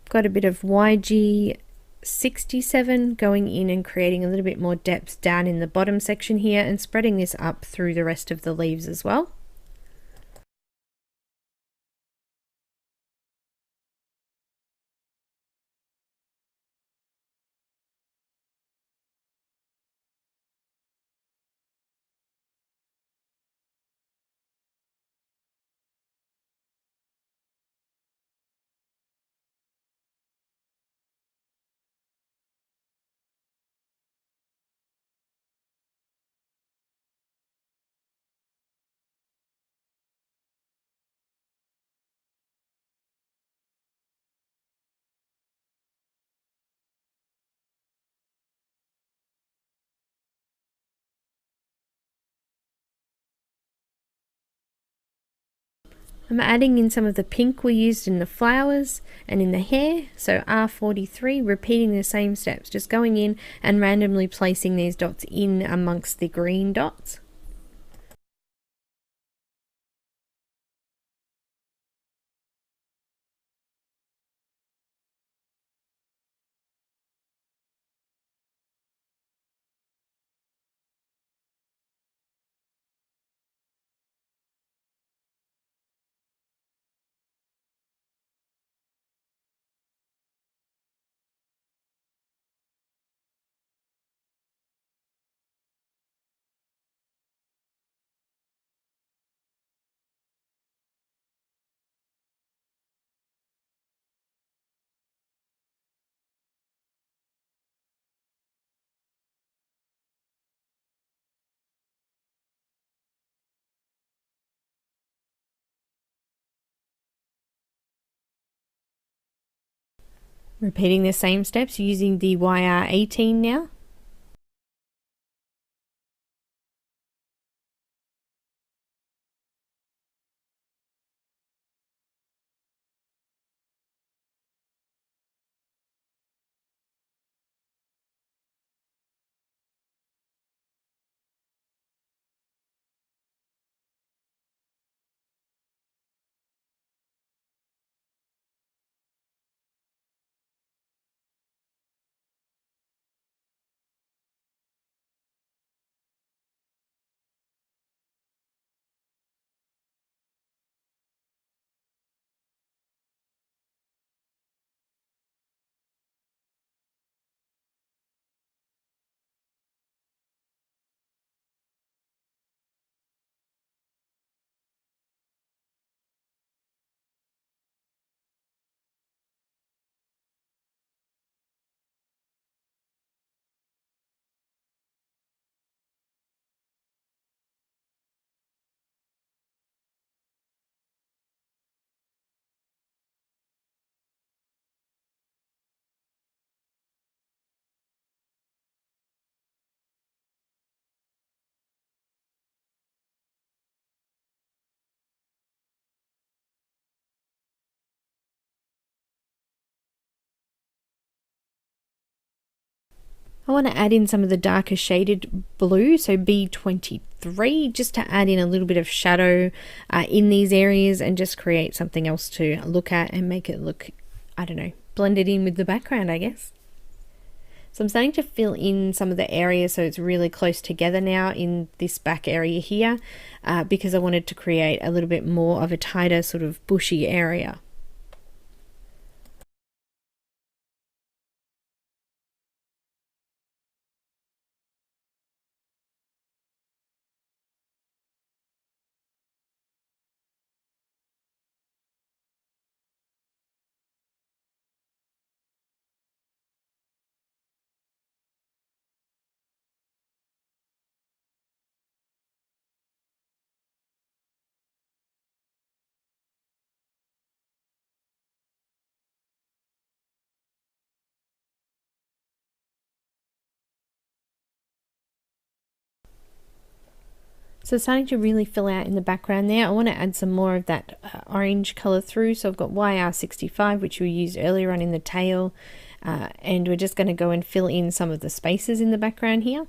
Speaker 1: Got a bit of YG67 going in and creating a little bit more depth down in the bottom section here and spreading this up through the rest of the leaves as well. I'm adding in some of the pink we used in the flowers and in the hair, so R43, repeating the same steps, just going in and randomly placing these dots in amongst the green dots. Repeating the same steps using the YR18 now. I want to add in some of the darker shaded blue, so B23, just to add in a little bit of shadow in these areas and just create something else to look at and make it look, I don't know, blended in with the background, I guess. So I'm starting to fill in some of the areas so it's really close together now in this back area here because I wanted to create a little bit more of a tighter sort of bushy area. So starting to really fill out in the background there. I want to add some more of that orange color through. So I've got YR65, which we used earlier on in the tail. And we're just going to go and fill in some of the spaces in the background here.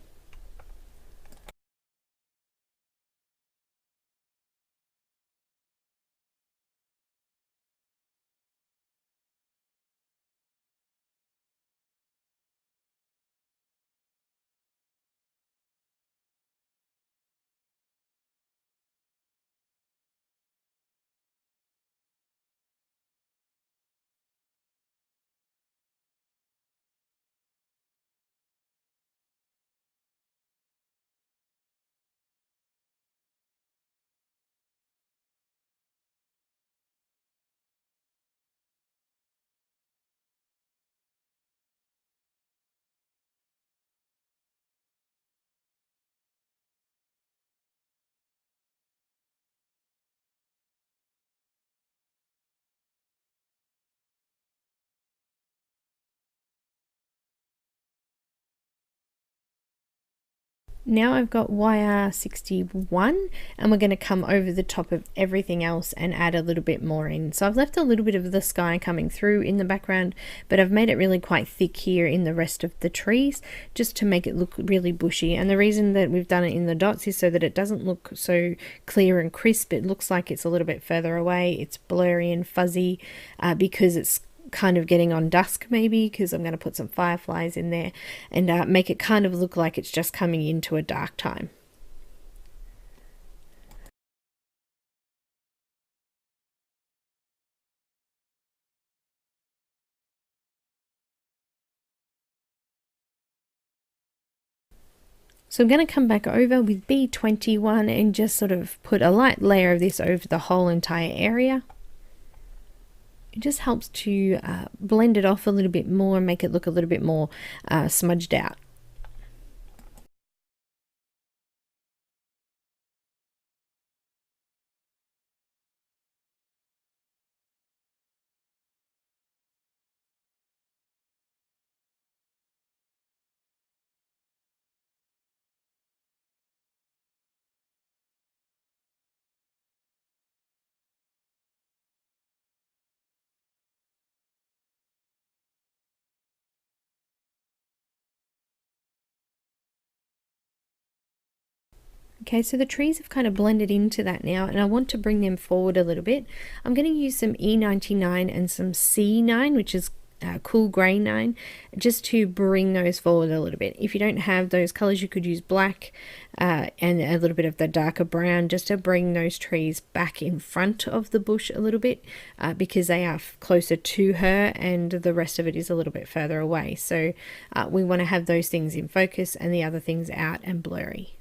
Speaker 1: Now I've got YR61 and we're going to come over the top of everything else and add a little bit more in. So I've left a little bit of the sky coming through in the background, but I've made it really quite thick here in the rest of the trees just to make it look really bushy. And the reason that we've done it in the dots is so that it doesn't look so clear and crisp. It looks like it's a little bit further away. It's blurry and fuzzy because it's kind of getting on dusk, maybe because I'm going to put some fireflies in there and make it kind of look like it's just coming into a dark time. So I'm going to come back over with B21 and just sort of put a light layer of this over the whole entire area. It just helps to blend it off a little bit more and make it look a little bit more smudged out. Okay, so the trees have kind of blended into that now, and I want to bring them forward a little bit. I'm going to use some E99 and some C9, which is cool grey 9, just to bring those forward a little bit. If you don't have those colors, you could use black and a little bit of the darker brown just to bring those trees back in front of the bush a little bit because they are closer to her and the rest of it is a little bit further away. So we want to have those things in focus and the other things out and blurry.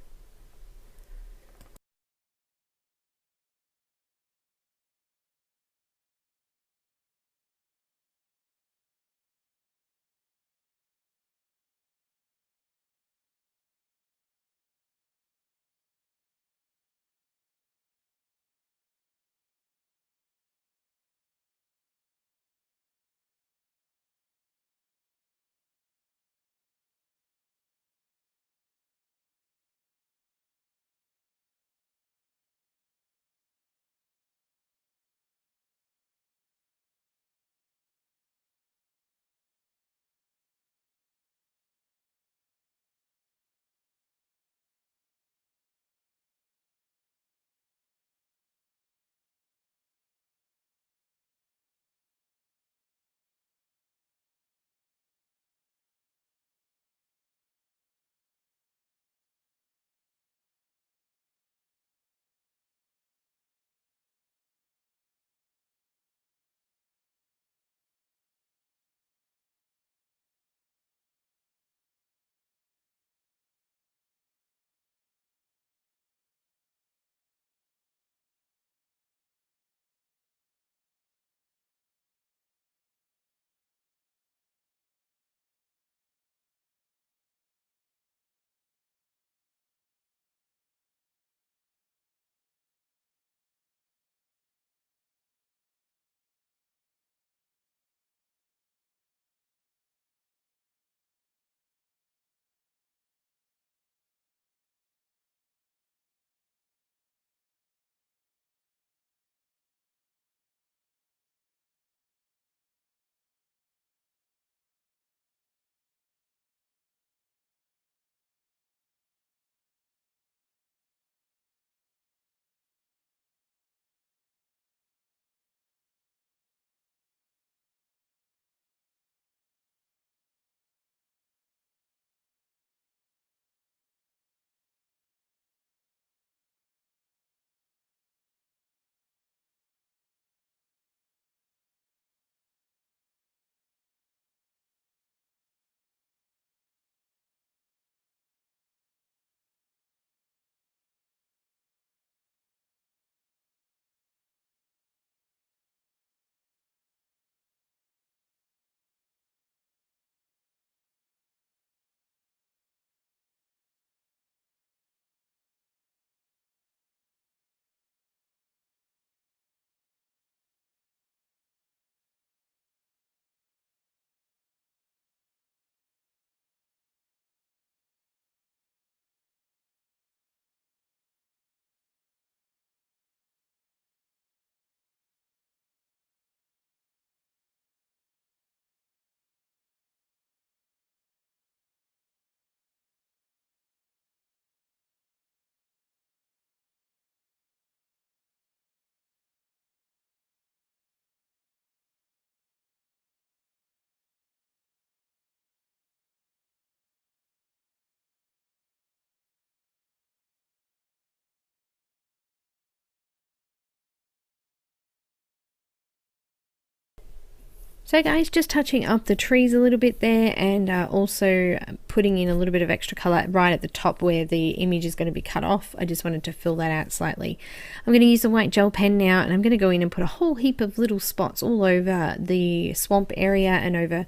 Speaker 1: So guys, just touching up the trees a little bit there, and also putting in a little bit of extra colour right at the top where the image is going to be cut off. I just wanted to fill that out slightly. I'm going to use a white gel pen now, and I'm going to go in and put a whole heap of little spots all over the swamp area and over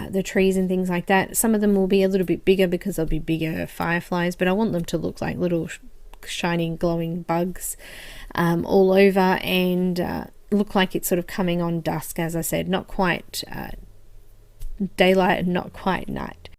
Speaker 1: the trees and things like that. Some of them will be a little bit bigger because they'll be bigger fireflies, but I want them to look like little shiny glowing bugs all over, and look like it's sort of coming on dusk, as I said, not quite daylight and not quite night.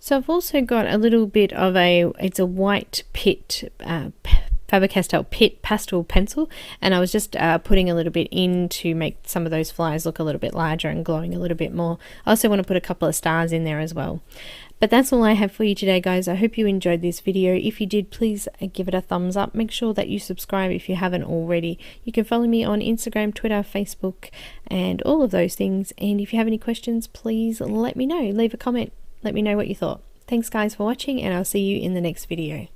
Speaker 1: So I've also got a little bit of it's a white pit, Faber-Castell pit pastel pencil, and I was just putting a little bit in to make some of those flies look a little bit larger and glowing a little bit more. I also want to put a couple of stars in there as well. But that's all I have for you today, guys. I hope you enjoyed this video. If you did, please give it a thumbs up. Make sure that you subscribe if you haven't already. You can follow me on Instagram, Twitter, Facebook, and all of those things. And if you have any questions, please let me know. Leave a comment. Let me know what you thought. Thanks guys for watching, and I'll see you in the next video.